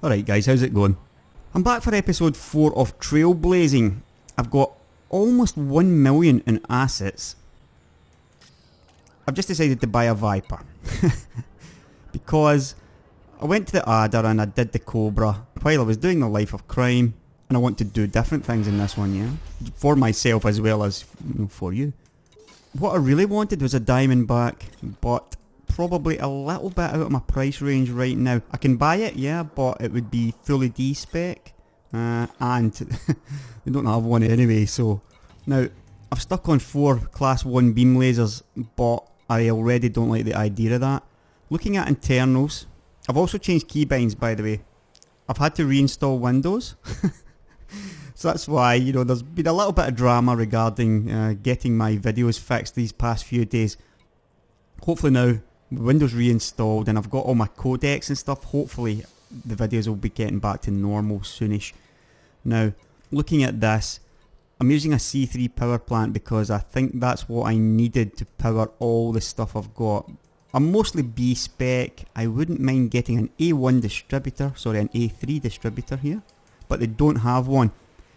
Alright guys, how's it going? I'm back for episode 4 of Trailblazing. I've got almost 1 million in assets. I've just decided to buy a Viper. Because I went to the Adder and I did the Cobra while I was doing the Life of Crime. And I want to do different things in this one, yeah? For myself as well as, for you. What I really wanted was a Diamondback, but probably a little bit out of my price range right now. I can buy it, yeah, but it would be fully D-spec, and they don't have one anyway, so... Now, I've stuck on 4 class 1 beam lasers, but I already don't like the idea of that. Looking at internals, I've also changed keybinds, by the way. I've had to reinstall Windows, so that's why, there's been a little bit of drama regarding getting my videos fixed these past few days. Hopefully now, Windows reinstalled and I've got all my codecs and stuff, hopefully the videos will be getting back to normal soonish. Now, looking at this, I'm using a C3 power plant because I think that's what I needed to power all the stuff I've got. I'm mostly B spec. I wouldn't mind getting an A1 distributor, sorry, an A3 distributor here, but they don't have one.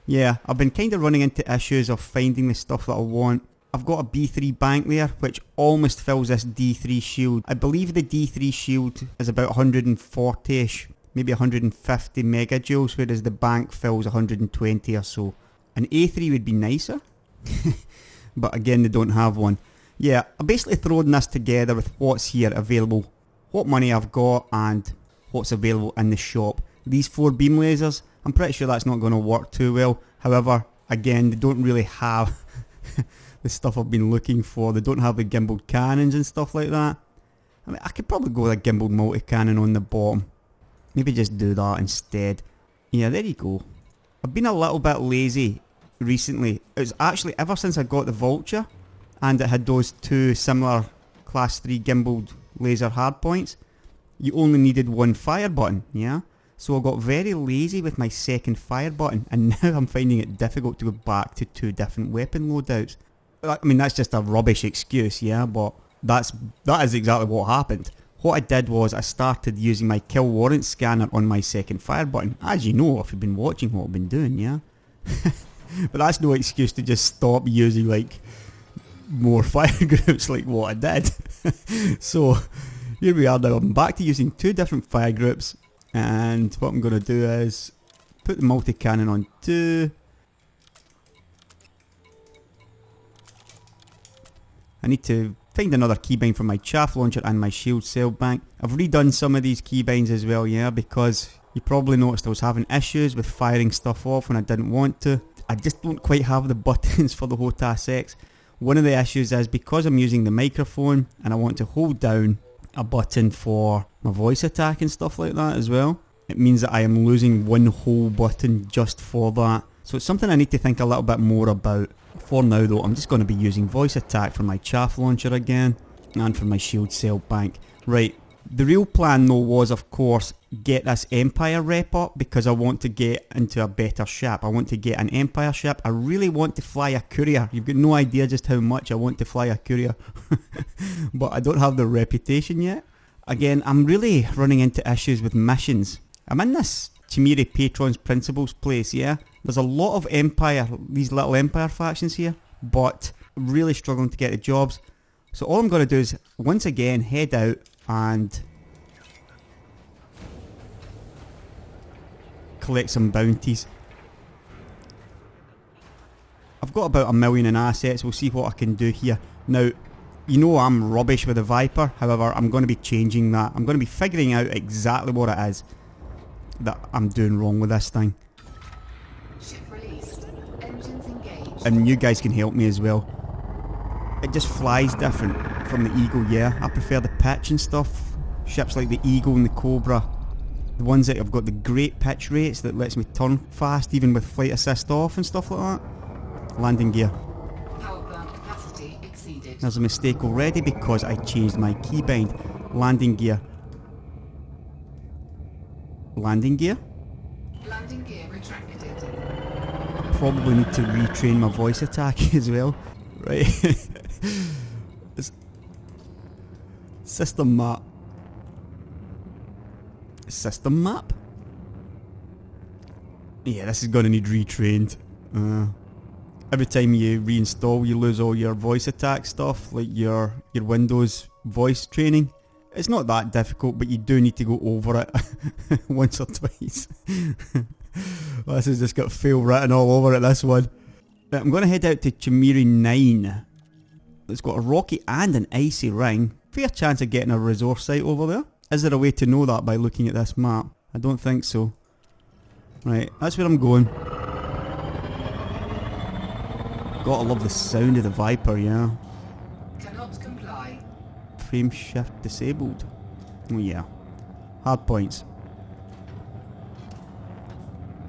Yeah, I've been kind of running into issues of finding the stuff that I want. I've got a B3 bank there, which almost fills this D3 shield. I believe the D3 shield is about 140ish, maybe 150 megajoules, whereas the bank fills 120 or so. An A3 would be nicer, but again, they don't have one. Yeah, I'm basically throwing this together with what's here available, what money I've got, and what's available in the shop. These 4 beam lasers, I'm pretty sure that's not going to work too well. However, again, they don't really have the stuff I've been looking for. They don't have the gimbaled cannons and stuff like that. I mean, I could probably go with a gimbaled multi-cannon on the bottom. Maybe just do that instead. Yeah, there you go. I've been a little bit lazy recently. It was actually ever since I got the Vulture and it had those 2 similar class 3 gimbaled laser hardpoints. You only needed 1 fire button, yeah? So I got very lazy with my second fire button, and now I'm finding it difficult to go back to 2 different weapon loadouts. I mean, that's just a rubbish excuse, yeah, but that is exactly what happened. What I did was I started using my kill warrant scanner on my second fire button. As you know, if you've been watching what I've been doing, yeah? But that's no excuse to just stop using, like, more fire groups like what I did. So, here we are now. I'm back to using 2 different fire groups. And what I'm going to do is put the multi-cannon on 2. I need to find another keybind for my chaff launcher and my shield cell bank. I've redone some of these keybinds as well, yeah, because you probably noticed I was having issues with firing stuff off when I didn't want to. I just don't quite have the buttons for the HOTAS X. One of the issues is because I'm using the microphone and I want to hold down a button for my voice attack and stuff like that as well, it means that I am losing one whole button just for that. So it's something I need to think a little bit more about. For now though, I'm just going to be using voice attack for my chaff launcher again and for my shield cell bank. Right, the real plan though was, of course, get this Empire rep up because I want to get into a better ship. I want to get an Empire ship. I really want to fly a courier. You've got no idea just how much I want to fly a courier. But I don't have the reputation yet. Again, I'm really running into issues with missions. I'm in this Chimeri Patrons Principles place, yeah? There's a lot of Empire, these little Empire factions here, but I'm really struggling to get the jobs. So all I'm going to do is, once again, head out and collect some bounties. I've got about 1 million in assets. We'll see what I can do here. Now, you know I'm rubbish with the Viper. However, I'm going to be changing that. I'm going to be figuring out exactly what it is that I'm doing wrong with this thing. Ship released. Engines engaged. And you guys can help me as well. It just flies different from the Eagle, yeah. I prefer the pitch and stuff. Ships like the Eagle and the Cobra. The ones that have got the great pitch rates that lets me turn fast even with flight assist off and stuff like that. Landing gear. Power plant capacity exceeded. There's a mistake already because I changed my keybind. Landing gear. Landing gear? Landing gear retracted. Probably need to retrain my voice attack as well. Right. System map. System map? Yeah, this is going to need retrained. Every time you reinstall, you lose all your voice attack stuff, like your Windows voice training. It's not that difficult, but you do need to go over it once or twice. This has just got fail written all over it, this one. Right, I'm going to head out to Chimeri 9. It's got a rocky and an icy ring. Fair chance of getting a resource site over there. Is there a way to know that by looking at this map? I don't think so. Right, that's where I'm going. Gotta love the sound of the Viper, yeah. Cannot comply. Frame shift disabled. Oh yeah. Hard points.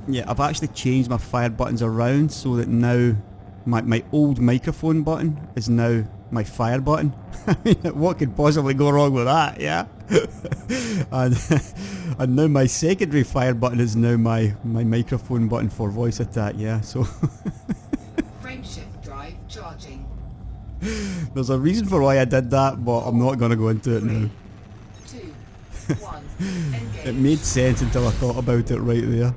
Yeah, I've actually changed my fire buttons around so that now my old microphone button is now my fire button. I mean, what could possibly go wrong with that, yeah? and now my secondary fire button is now my microphone button for voice attack, yeah, so... Frame shift drive charging. There's a reason for why I did that, but I'm not going to go into it now. 2, 1, engage. It made sense until I thought about it right there.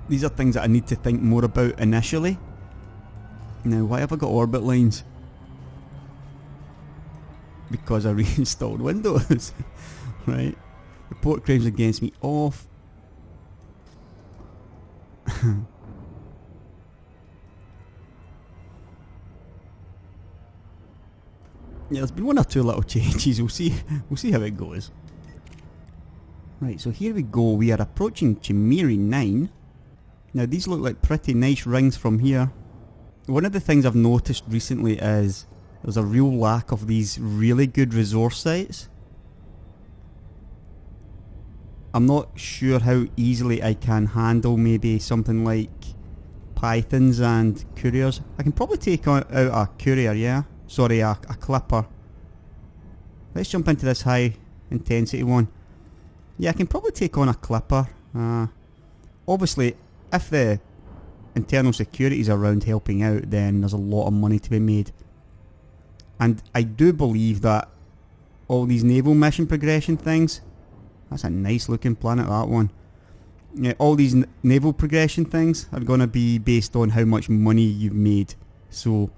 These are things that I need to think more about initially. Now, why have I got orbit lines? Because I reinstalled Windows. Right. Report crimes against me off. Yeah, there's been one or two little changes. We'll see how it goes. Right, so here we go. We are approaching Chimeri 9. Now these look like pretty nice rings from here. One of the things I've noticed recently is there's a real lack of these really good resource sites. I'm not sure how easily I can handle maybe something like pythons and couriers. I can probably take out a courier, yeah? Sorry, a clipper. Let's jump into this high intensity one. Yeah, I can probably take on a clipper. Obviously, if the internal security is around helping out, then there's a lot of money to be made. And I do believe that all these naval mission progression things, that's a nice looking planet, that one. Yeah, all these naval progression things are going to be based on how much money you've made. So,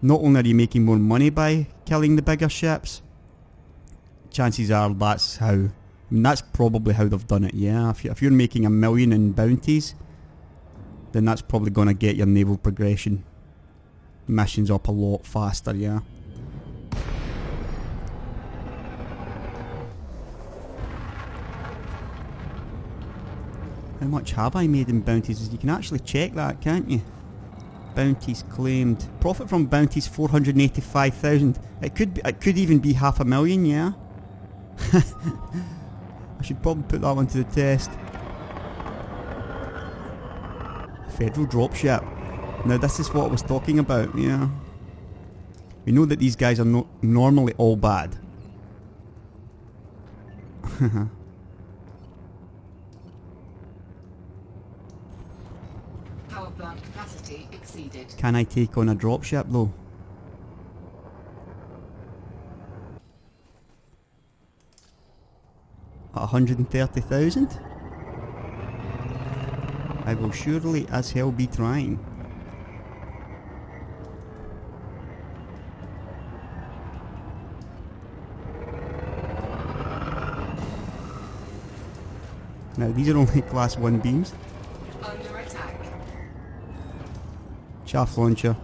not only are you making more money by killing the bigger ships, chances are that's how, I mean, that's probably how they've done it, yeah. If you're making $1 million in bounties, then that's probably going to get your naval progression missions up a lot faster, yeah. How much have I made in bounties? You can actually check that, can't you? Bounties claimed. Profit from bounties 485,000. It could even be $500,000, yeah. I should probably put that one to the test. Federal dropship. Now this is what I was talking about, yeah. We know that these guys are not normally all bad. Power plant capacity exceeded. Can I take on a dropship though? At 130,000? I will surely as hell be trying. Now these are only class 1 beams. Under attack. Chaff launcher.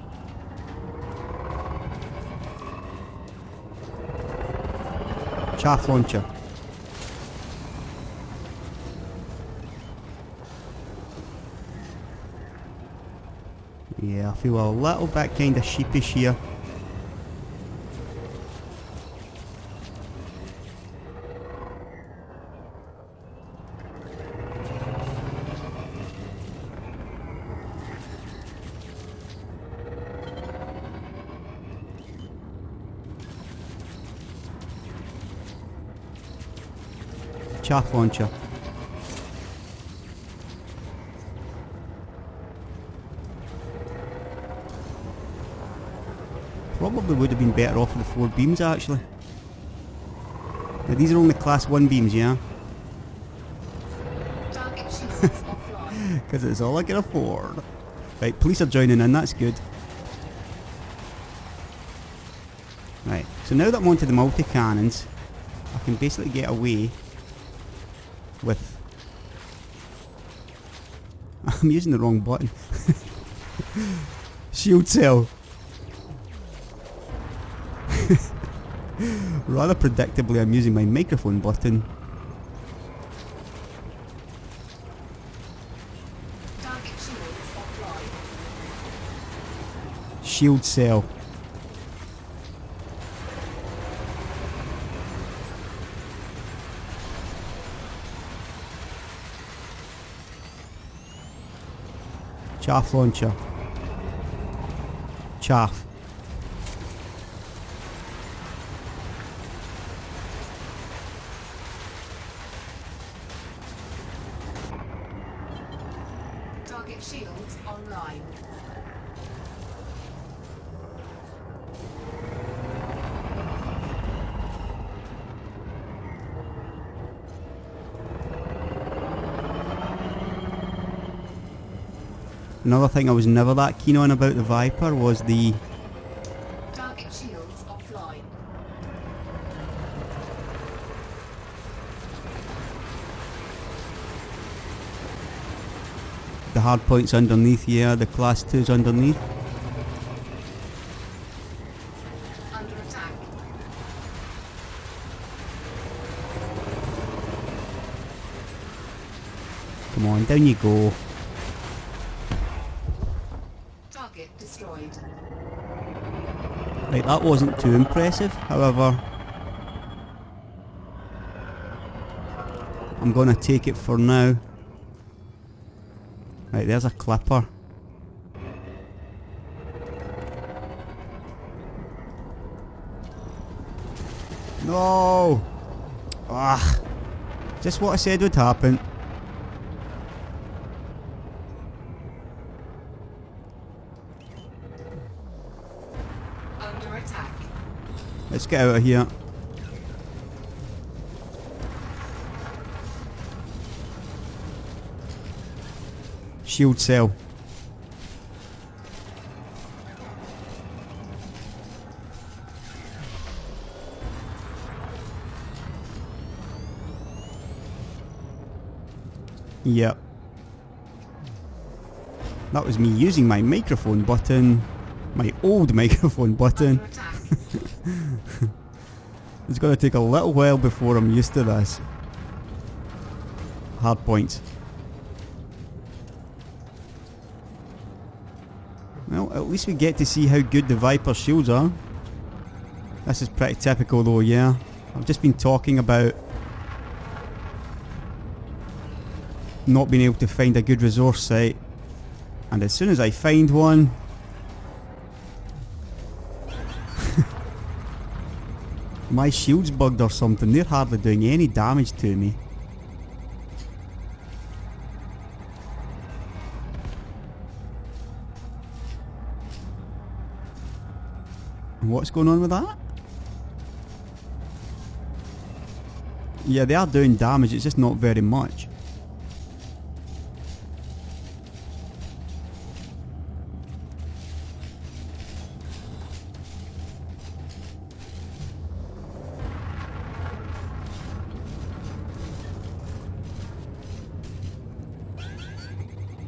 Chaff launcher. Yeah, I feel a little bit kind of sheepish here. Chaff launcher. Probably would have been better off with the 4 beams actually. Now these are only class 1 beams, yeah? Because it's all I can afford. Right, police are joining in, that's good. Right, so now that I'm onto the multi-cannons, I can basically get away with... I'm using the wrong button. Shield cell. Rather predictably, I'm using my microphone button. Target shields offline. Shield cell. Chaff launcher. Chaff. Target shields online. Another thing I was never that keen on about the Viper was the... Target shields offline. the hard points underneath, yeah, the class 2's underneath. Under attack. Come on, down you go. Target destroyed. Right, that wasn't too impressive, however, I'm gonna take it for now. Right, there's a clipper. No! Ah, just what I said would happen. Under attack. Let's get out of here. Shield cell. Yep. That was me using my microphone button. My old microphone button. Under attack. It's gonna take a little while before I'm used to this. Hard points. Well, at least we get to see how good the Viper shields are. This is pretty typical though, yeah. I've just been talking about not being able to find a good resource site, and as soon as I find one, my shield's bugged or something. They're hardly doing any damage to me. What's going on with that? Yeah, they are doing damage, it's just not very much.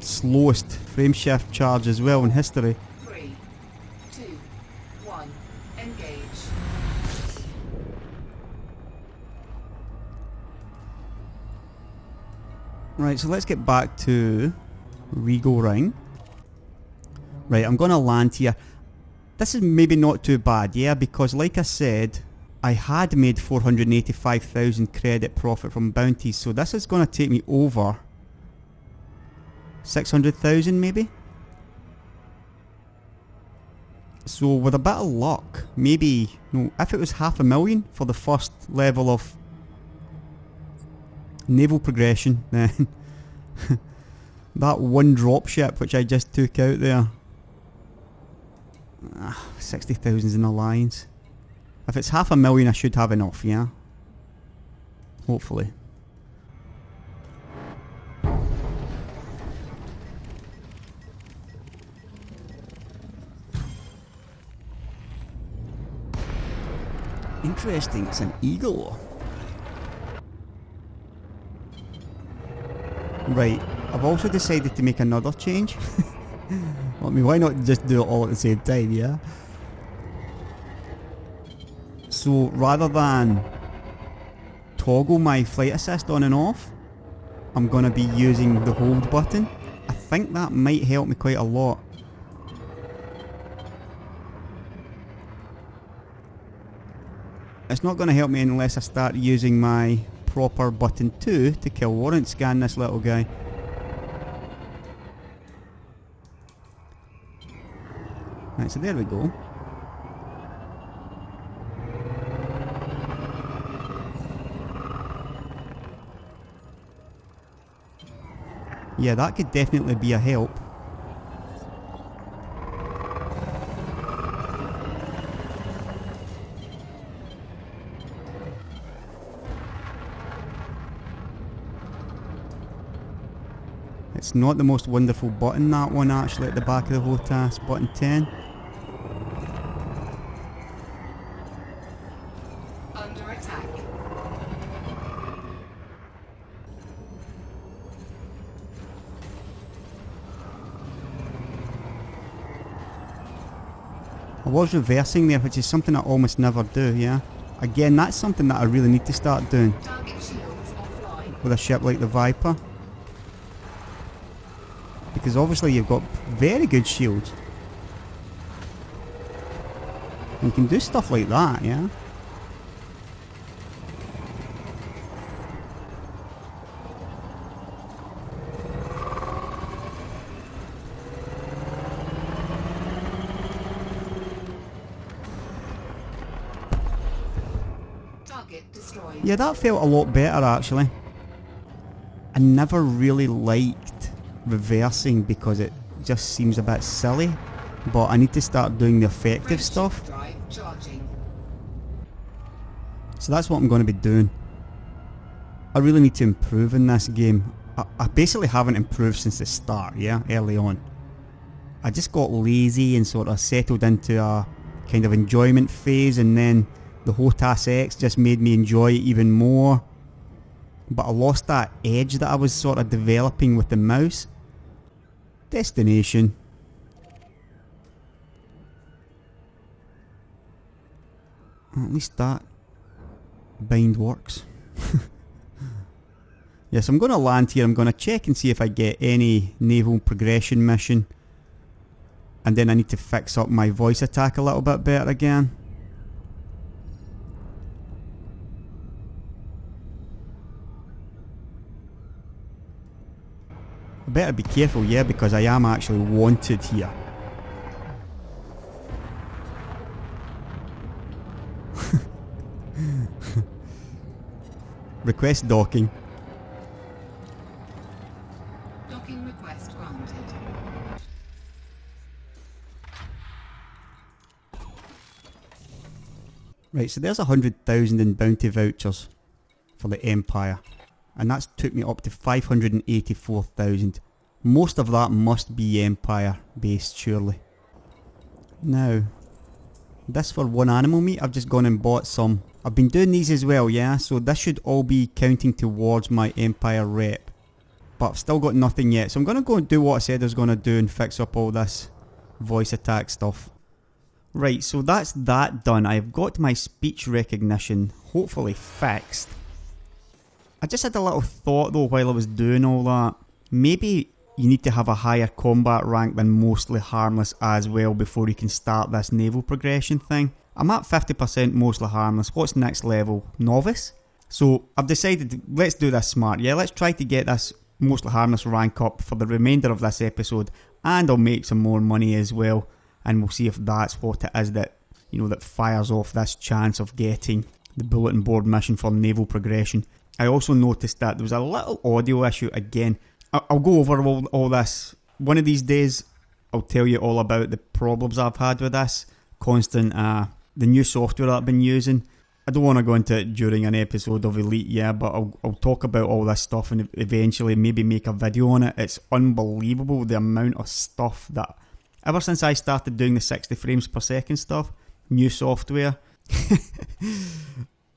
Slowest frame shift charge as well in history. 3, 2, 1. Engage. Right, so let's get back to Regal Ring. Right, I'm gonna land here. This is maybe not too bad, yeah, because like I said, I had made 485,000 credit profit from bounties, so this is gonna take me over 600,000 maybe? So with a bit of luck, maybe, no, if it was 500,000 for the first level of naval progression, then that one dropship which I just took out there, 60,000's in alliance. If it's 500,000 I should have enough, yeah? Hopefully. interesting. It's an eagle. Right, I've also decided to make another change. I mean, why not just do it all at the same time, yeah? So, rather than toggle my flight assist on and off, I'm going to be using the hold button. I think that might help me quite a lot. It's not going to help me unless I start using my proper button 2 to kill warrant scan this little guy. Right, so there we go. Yeah, that could definitely be a help. It's not the most wonderful button, that one, actually, at the back of the HOTAS, button 10. Under attack. I was reversing there, which is something I almost never do, yeah? Again, that's something that I really need to start doing Target shields offline. with a ship like the Viper. Because obviously you've got very good shields. You can do stuff like that, yeah? Target destroyed. Yeah, that felt a lot better actually. I never really liked reversing because it just seems a bit silly, but I need to start doing the effective stuff. Drive charging. So that's what I'm going to be doing. I really need to improve in this game. I basically haven't improved since the start, yeah, early on. I just got lazy and sort of settled into a kind of enjoyment phase, and then the HOTAS X just made me enjoy it even more. But I lost that edge that I was sort of developing with the mouse. Destination. At least that bind works. Yes, I'm going to land here. I'm going to check and see if I get any naval progression mission. And then I need to fix up my voice attack a little bit better again. I better be careful, yeah, because I am actually wanted here. Request docking. Docking request granted. Right, so there's 100,000 in bounty vouchers for the Empire. And that's took me up to 584,000. Most of that must be Empire based, surely. Now, this for one animal meat, I've just gone and bought some. I've been doing these as well, yeah, so this should all be counting towards my Empire rep. But I've still got nothing yet, so I'm going to go and do what I said I was going to do and fix up all this voice attack stuff. Right, so that's that done. I've got my speech recognition hopefully fixed. I just had a little thought though while I was doing all that. Maybe you need to have a higher combat rank than mostly harmless as well before you can start this naval progression thing. I'm at 50% mostly harmless. What's next level? Novice? So I've decided, let's do this smart. Yeah, let's try to get this mostly harmless rank up for the remainder of this episode, and I'll make some more money as well, and we'll see if that's what it is that, you know, that fires off this chance of getting the bulletin board mission for naval progression. I also noticed that there was a little audio issue again. I'll go over all this. One of these days, I'll tell you all about the problems I've had with this. Constant, the new software that I've been using. I don't want to go into it during an episode of Elite, yeah, but I'll talk about all this stuff and eventually maybe make a video on it. It's unbelievable the amount of stuff that, ever since I started doing the 60 frames per second stuff, new software,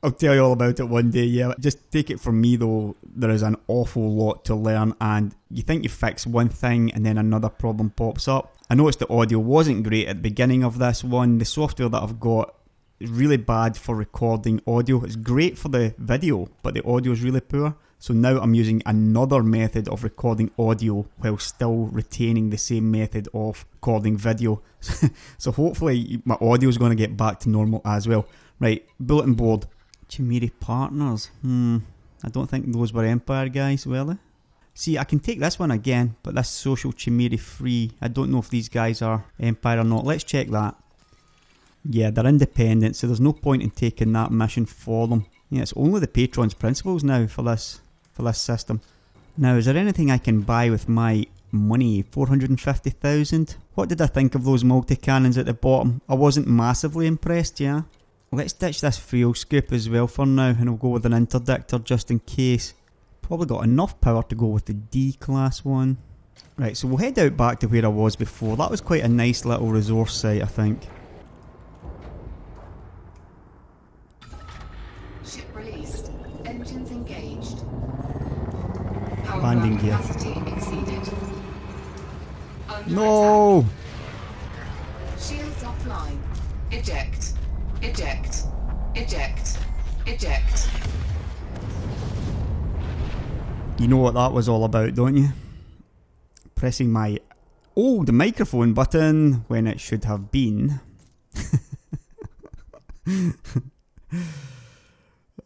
I'll tell you all about it one day, yeah. Just take it from me though, there is an awful lot to learn, and you think you fix one thing and then another problem pops up. I noticed the audio wasn't great at the beginning of this one. The software that I've got is really bad for recording audio. It's great for the video, but the audio is really poor. So now I'm using another method of recording audio while still retaining the same method of recording video. So hopefully my audio is going to get back to normal as well. Right, bulletin board. Chimeri Partners. I don't think those were Empire guys, were they? See, I can take this one again, but this Social Chimeri free. I don't know if these guys are Empire or not. Let's check that. Yeah, they're independent, so there's no point in taking that mission for them. Yeah, it's only the Patron's Principles now for this system. Now, is there anything I can buy with my money? 450,000? What did I think of those multi-cannons at the bottom? I wasn't massively impressed, yeah? Let's ditch this fuel scoop as well for now, and we'll go with an interdictor just in case. Probably got enough power to go with the D-class one. Right, so we'll head out back to where I was before. That was quite a nice little resource site, I think. Ship released. Engines engaged. Power Landing plant gear. capacity exceeded. Under No! attack. Shields offline. Eject. Eject. Eject. Eject. You know what that was all about, don't you? Pressing my old microphone button when it should have been.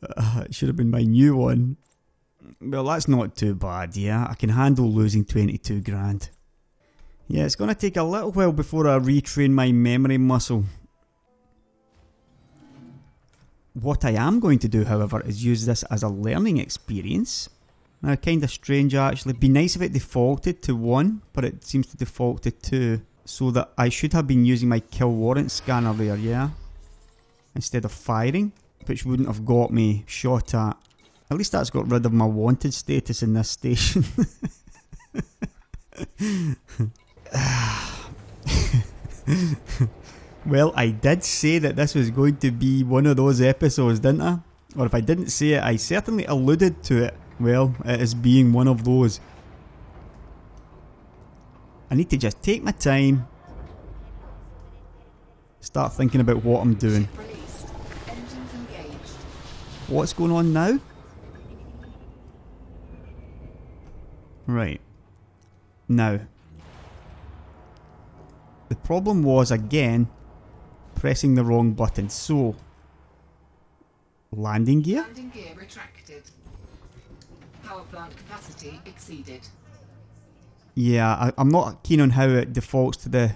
It should have been my new one. Well, that's not too bad, yeah. I can handle losing 22 grand. Yeah, it's going to take a little while before I retrain my memory muscle. What I am going to do, however, is use this as a learning experience. Now, kind of strange actually. Be nice if it defaulted to 1, but it seems to default to 2. So that I should have been using my kill warrant scanner there, yeah? Instead of firing, which wouldn't have got me shot at. At least that's got rid of my wanted status in this station. Well, I did say that this was going to be one of those episodes, didn't I? Or if I didn't say it, I certainly alluded to it. Well, it is being one of those. I need to just take my time. Start thinking about what I'm doing. Ship released. Engines engaged. What's going on now? Right. Now. The problem was, again, pressing the wrong button. So, landing gear? Landing gear retracted. Power plant capacity exceeded. Yeah, I'm not keen on how it defaults to the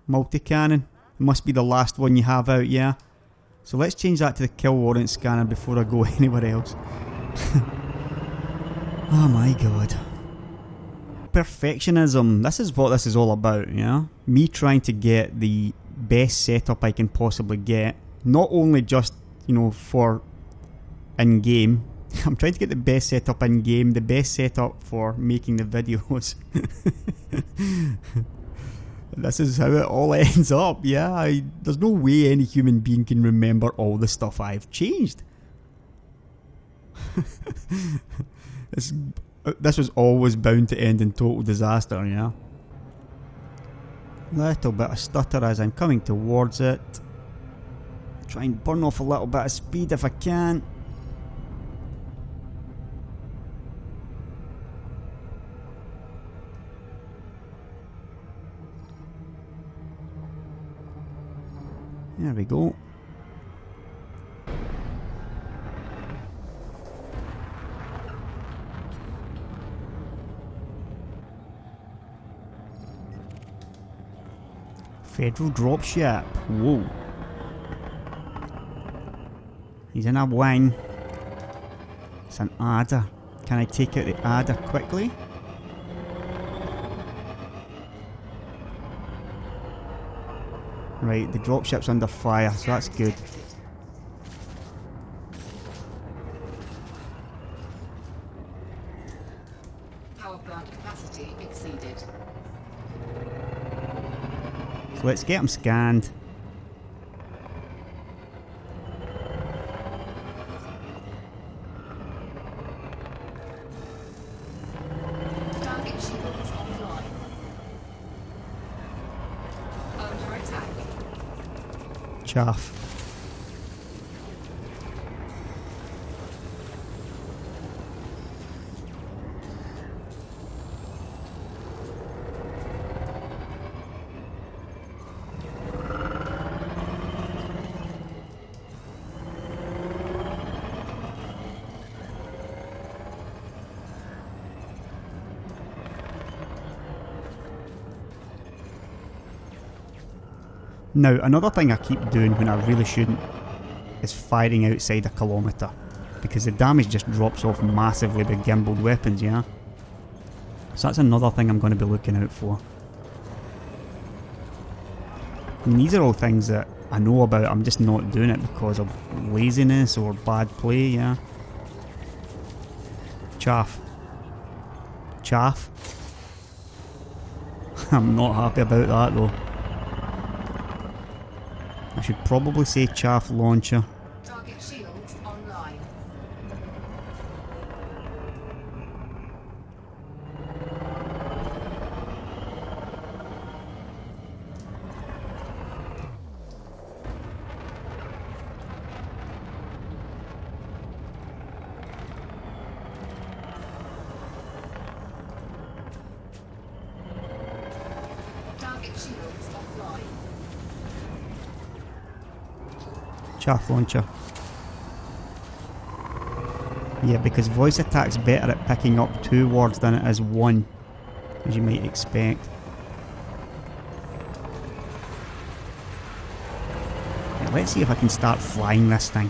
multi-cannon. It must be the last one you have out, yeah? So let's change that to the kill warrant scanner before I go anywhere else. Oh my god. Perfectionism. This is what this is all about, yeah? Me trying to get the best setup I can possibly get. Not only just, you know, for in-game. I'm trying to get the best setup in-game, the best setup for making the videos. This is how it all ends up, yeah? There's no way any human being can remember all the stuff I've changed. This was always bound to end in total disaster, yeah? Little bit of stutter as I'm coming towards it. Try and burn off a little bit of speed if I can. There we go. Federal dropship. Whoa. He's in a wing. It's an adder. Can I take out the adder quickly? Right, the dropship's under fire, so that's good. Power plant capacity exceeded. So let's get him scanned. Chaff. Now, another thing I keep doing when I really shouldn't is firing outside a kilometre, because the damage just drops off massively with gimbaled weapons, yeah? So that's another thing I'm going to be looking out for. And these are all things that I know about, I'm just not doing it because of laziness or bad play, yeah? Chaff. Chaff. I'm not happy about that though. I should probably say chaff launcher. Target shields online. Target shields offline. Chaff launcher. Yeah, because voice attack's better at picking up 2 words than it is 1, as you might expect. Right, let's see if I can start flying this thing.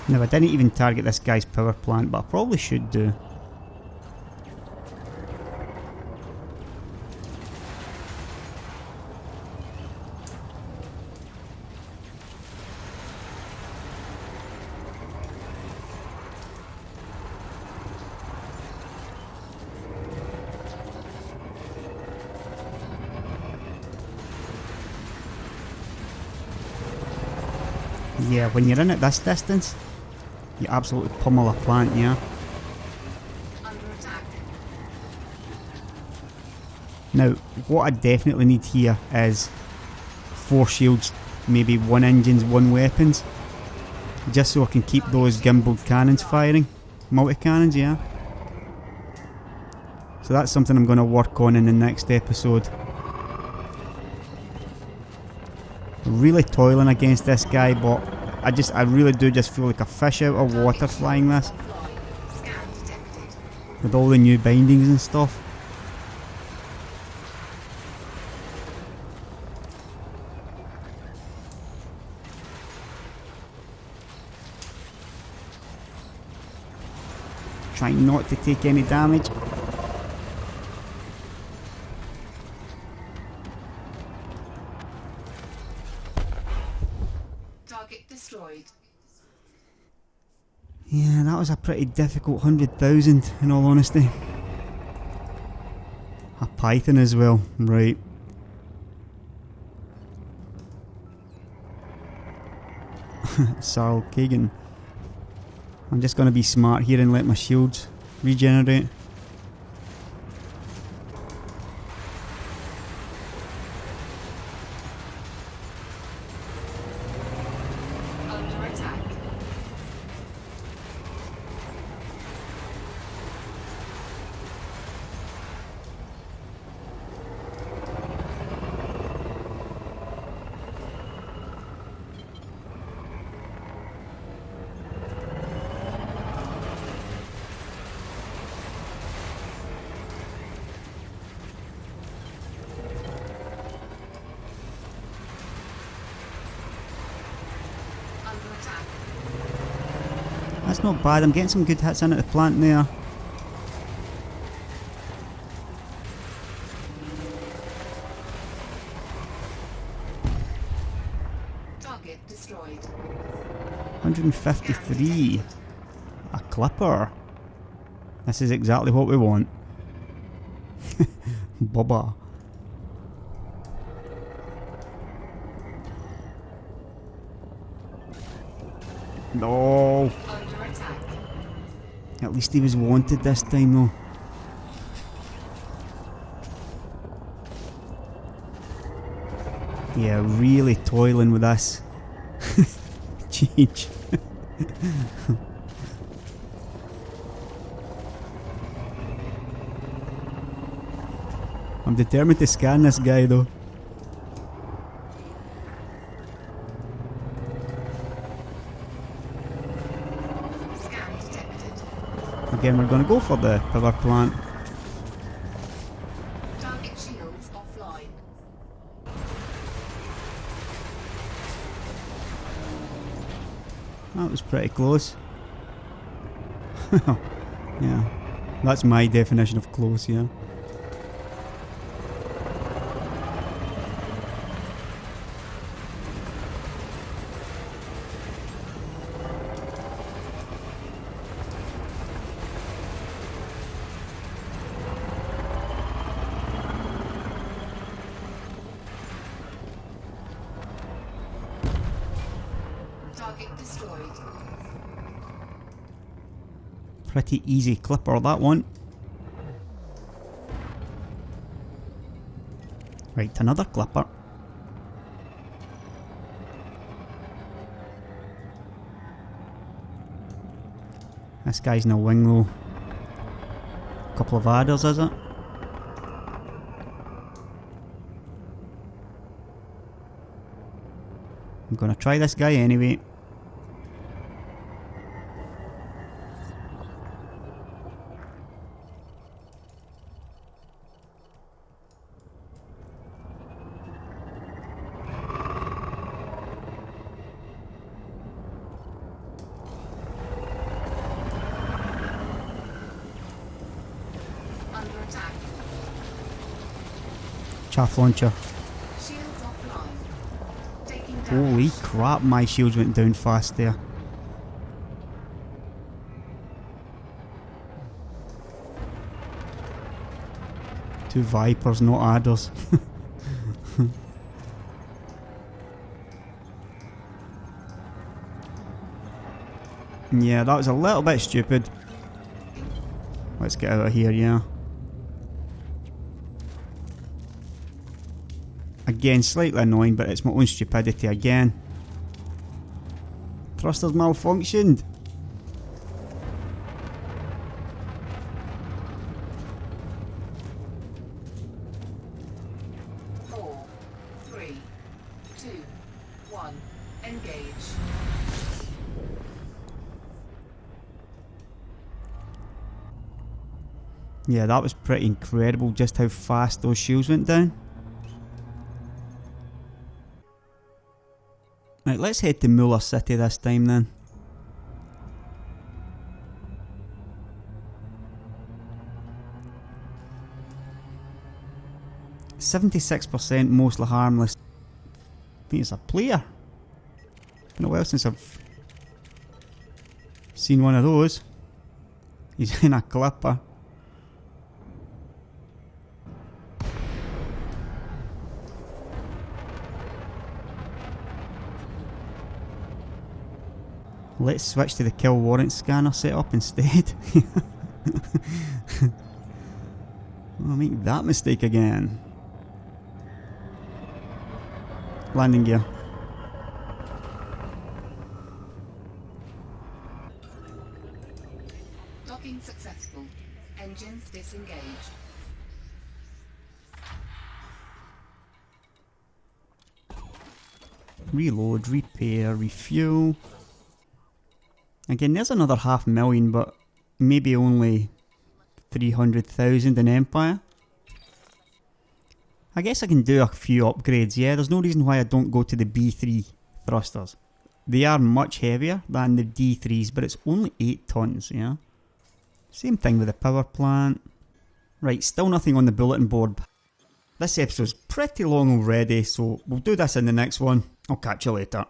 Now, I didn't even target this guy's power plant, but I probably should do. Yeah, when you're in at this distance, you absolutely pummel a plant, yeah? Under attack. Now, what I definitely need here is 4 shields, maybe 1 engines, 1 weapons. Just so I can keep those gimbaled cannons firing. Multi-cannons, yeah? So that's something I'm going to work on in the next episode. Really toiling against this guy, but I really do just feel like a fish out of water flying this. Scan detected. With all the new bindings and stuff. Trying not to take any damage. Target destroyed. Yeah, that was a pretty difficult 100,000 in all honesty. A python as well, right. Sarl Kagan. I'm just going to be smart here and let my shields regenerate. Under attack. Under attack. That's not bad, I'm getting some good hits in at the plant there. Target destroyed. 153. A clipper. This is exactly what we want. Bubba. No. Under attack. At least he was wanted this time though. Yeah, really toiling with this. Change. I'm determined to scan this guy though. Scan detected. Again, we're going to go for the power plant. Target shields offline. That was pretty close. Yeah, that's my definition of close, yeah. Target destroyed. Pretty easy clipper, that one. Right, another clipper. This guy's in a wing though. Couple of adders, is it? I'm gonna try this guy anyway. Under attack. Chaff launcher. Shields offline. Taking damage. Holy crap, my shields went down fast there. Two Vipers, not adders. Yeah, that was a little bit stupid. Let's get out of here, yeah. Again, slightly annoying, but it's my own stupidity again. Thrusters malfunctioned. Four, three, two, one. Engage. Yeah, that was pretty incredible just how fast those shields went down. Right, let's head to Muller City this time then. %76% mostly harmless. I think it's a player. Been a while since I've seen one of those. He's in a clipper. Let's switch to the kill warrant scanner setup instead. I'll make that mistake again. Landing gear. Docking successful. Engines disengaged. Reload, repair, refuel. Again, there's another 500,000, but maybe only 300,000 in Empire. I guess I can do a few upgrades, yeah. There's no reason why I don't go to the B3 thrusters. They are much heavier than the D3s, but it's only 8 tons, yeah. Same thing with the power plant. Right, still nothing on the bulletin board. This episode's pretty long already, so we'll do this in the next one. I'll catch you later.